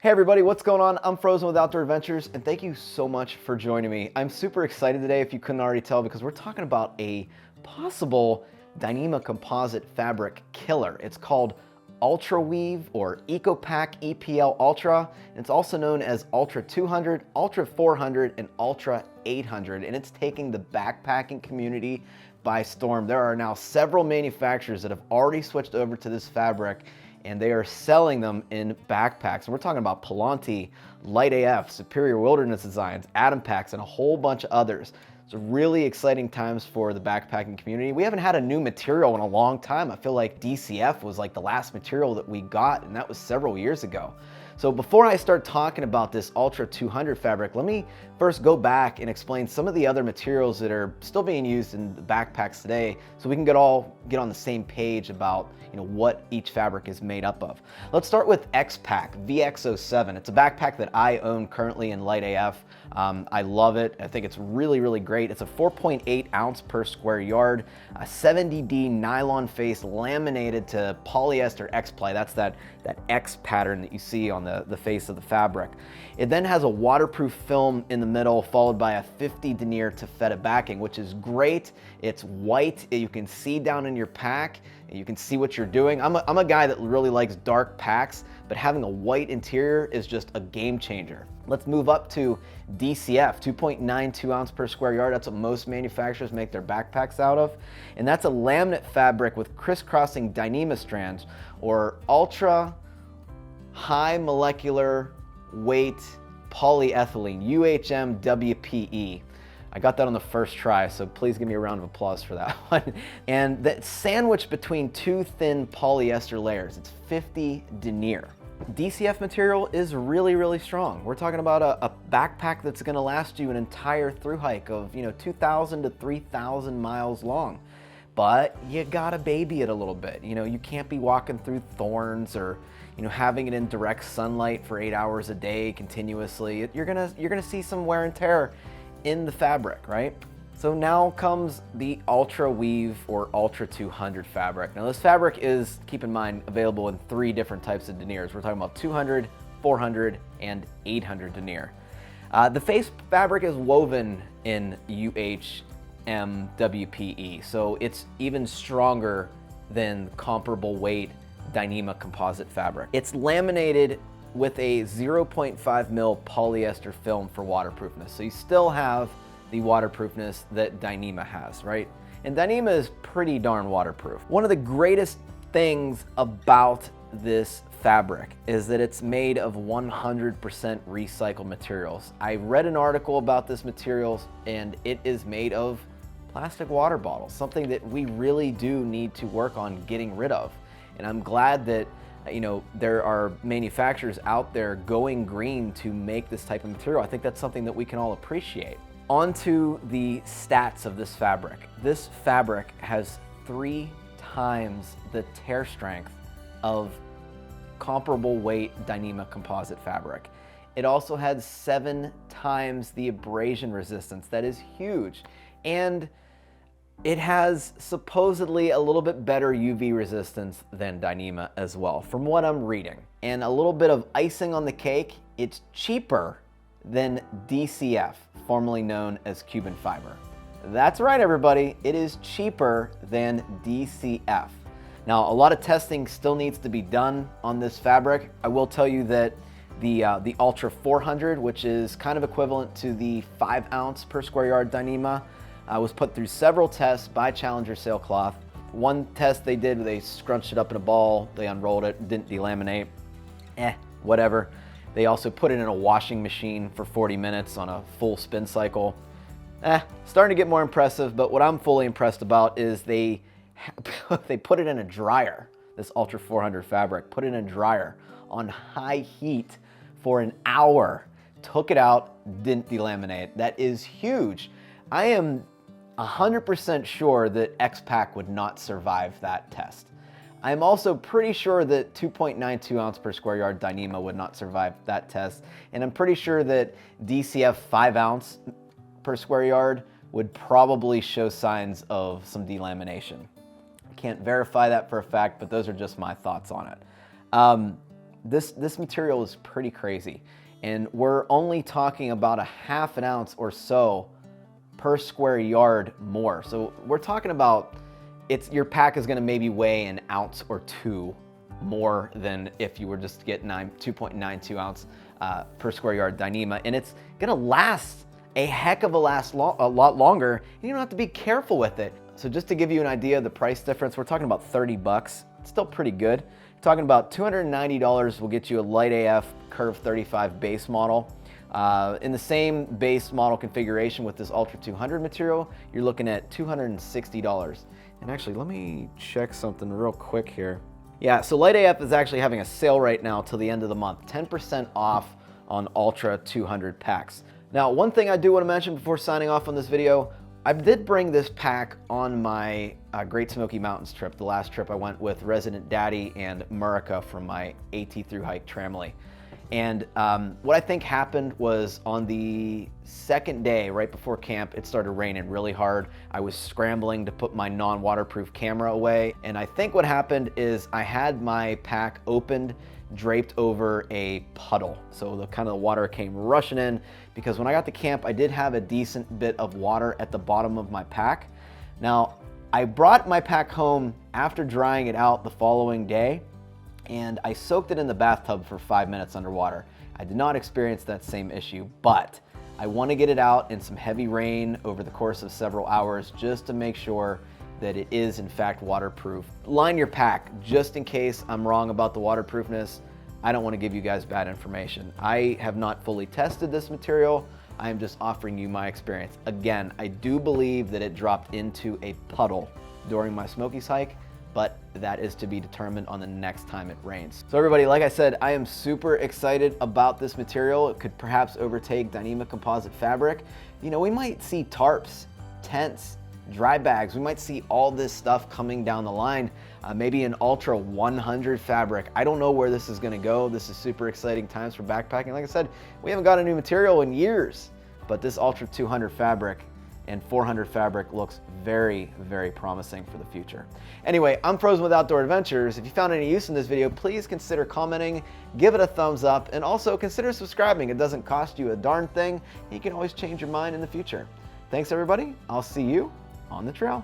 Hey everybody, what's going on? I'm Frozen with Outdoor Adventures, and thank you so much for joining me. I'm super excited today, if you couldn't already tell, because we're talking about a possible Dyneema composite fabric killer. It's called Ultraweave or EcoPack EPL Ultra, and it's also known as Ultra 200, Ultra 400, and Ultra 800, and it's taking the backpacking community by storm. There are now several manufacturers that have already switched over to this fabric, and they are selling them in backpacks. And we're talking about Palantir, Light AF, Superior Wilderness Designs, Atom Packs, and a whole bunch of others. It's really exciting times for the backpacking community. We haven't had a new material in a long time. I feel like DCF was like the last material that we got, and that was several years ago. So before I start talking about this Ultra 200 fabric, let me first go back and explain some of the other materials that are still being used in the backpacks today, so we can get on the same page about what each fabric is made up of. Let's start with X-Pack VX07. It's a backpack that I own currently in Light AF. I love it. I think it's really, really great. It's a 4.8 ounce per square yard, a 70D nylon face laminated to polyester X-ply. That's that X pattern that you see on the face of the fabric. It then has a waterproof film in the middle, followed by a 50 denier taffeta backing, which is great. It's white. You can see down in your pack, and you can see what you're doing. I'm a guy that really likes dark packs, but having a white interior is just a game changer. Let's move up to DCF, 2.92 ounce per square yard. That's what most manufacturers make their backpacks out of. And that's a laminate fabric with crisscrossing Dyneema strands, or ultra high molecular weight polyethylene, UHMWPE. I got that on the first try, so please give me a round of applause for that one. And that's sandwiched between two thin polyester layers. It's 50 denier. DCF material is really, really strong. We're talking about a backpack that's gonna last you an entire through hike of 2,000 to 3,000 miles long. But you gotta baby it a little bit. You can't be walking through thorns or having it in direct sunlight for 8 hours a day continuously. You're gonna see some wear and tear in the fabric, right? So now comes the Ultraweave or Ultra 200 fabric. Now this fabric is, keep in mind, available in 3 different types of deniers. We're talking about 200, 400, and 800 denier. The face fabric is woven in UHMWPE, so it's even stronger than comparable weight Dyneema composite fabric. It's laminated with a 0.5 mil polyester film for waterproofness. So you still have the waterproofness that Dyneema has, right? And Dyneema is pretty darn waterproof. One of the greatest things about this fabric is that it's made of 100% recycled materials. I read an article about this materials, and it is made of plastic water bottles, something that we really do need to work on getting rid of. And I'm glad that there are manufacturers out there going green to make this type of material. I think that's something that we can all appreciate. On to the stats of this fabric. This fabric has 3 times the tear strength of comparable weight Dyneema composite fabric. It also has 7 times the abrasion resistance. That is huge. And it has supposedly a little bit better UV resistance than Dyneema as well, from what I'm reading. And a little bit of icing on the cake, it's cheaper than DCF, formerly known as Cuban fiber. That's right, everybody. It is cheaper than DCF. Now, a lot of testing still needs to be done on this fabric. I will tell you that the Ultra 400, which is kind of equivalent to the 5 ounce per square yard Dyneema, was put through several tests by Challenger Sailcloth. One test they did, they scrunched it up in a ball, they unrolled it, didn't delaminate. Whatever. They also put it in a washing machine for 40 minutes on a full spin cycle. Starting to get more impressive, but what I'm fully impressed about is they put it in a dryer, this Ultra 400 fabric, put it in a dryer on high heat for an hour, took it out, didn't delaminate. That is huge. I am 100% sure that X-Pack would not survive that test. I'm also pretty sure that 2.92 ounce per square yard Dyneema would not survive that test. And I'm pretty sure that DCF 5 ounce per square yard would probably show signs of some delamination. I can't verify that for a fact, but those are just my thoughts on it. This material is pretty crazy, and we're only talking about a ½ ounce or so per square yard more. So we're talking about your pack is going to maybe weigh an ounce or two more than if you were just to get 2.92 ounce per square yard Dyneema, and it's going to last a heck of a lot longer, and you don't have to be careful with it. So just to give you an idea of the price difference, we're talking about 30 bucks. It's still pretty good. Talking about $290 will get you a light AF Curve 35 base model. In the same base model configuration with this Ultra 200 material, you're looking at $260. And actually, let me check something real quick here. Yeah, so Light AF is actually having a sale right now till the end of the month, 10% off on Ultra 200 packs. Now, one thing I do want to mention before signing off on this video, I did bring this pack on my Great Smoky Mountains trip, the last trip I went with Resident Daddy and Murica from my AT Through Hike Tramily. And what I think happened was on the second day, right before camp, it started raining really hard. I was scrambling to put my non-waterproof camera away. And I think what happened is I had my pack opened, draped over a puddle. So the kind of the water came rushing in, because when I got to camp, I did have a decent bit of water at the bottom of my pack. Now, I brought my pack home after drying it out the following day, and I soaked it in the bathtub for 5 minutes underwater. I did not experience that same issue, but I want to get it out in some heavy rain over the course of several hours just to make sure that it is in fact waterproof. Line your pack just in case I'm wrong about the waterproofness. I don't want to give you guys bad information. I have not fully tested this material. I am just offering you my experience. Again, I do believe that it dropped into a puddle during my Smokies hike, but that is to be determined on the next time it rains. So everybody, like I said, I am super excited about this material. It could perhaps overtake Dyneema composite fabric. You know, we might see tarps, tents, dry bags. We might see all this stuff coming down the line. Maybe an Ultra 100 fabric. I don't know where this is gonna go. This is super exciting times for backpacking. Like I said, we haven't got a new material in years, but this Ultra 200 fabric and 400 fabric looks very, very promising for the future. Anyway, I'm Frozen with Outdoor Adventures. If you found any use in this video, please consider commenting, give it a thumbs up, and also consider subscribing. It doesn't cost you a darn thing. You can always change your mind in the future. Thanks everybody. I'll see you on the trail.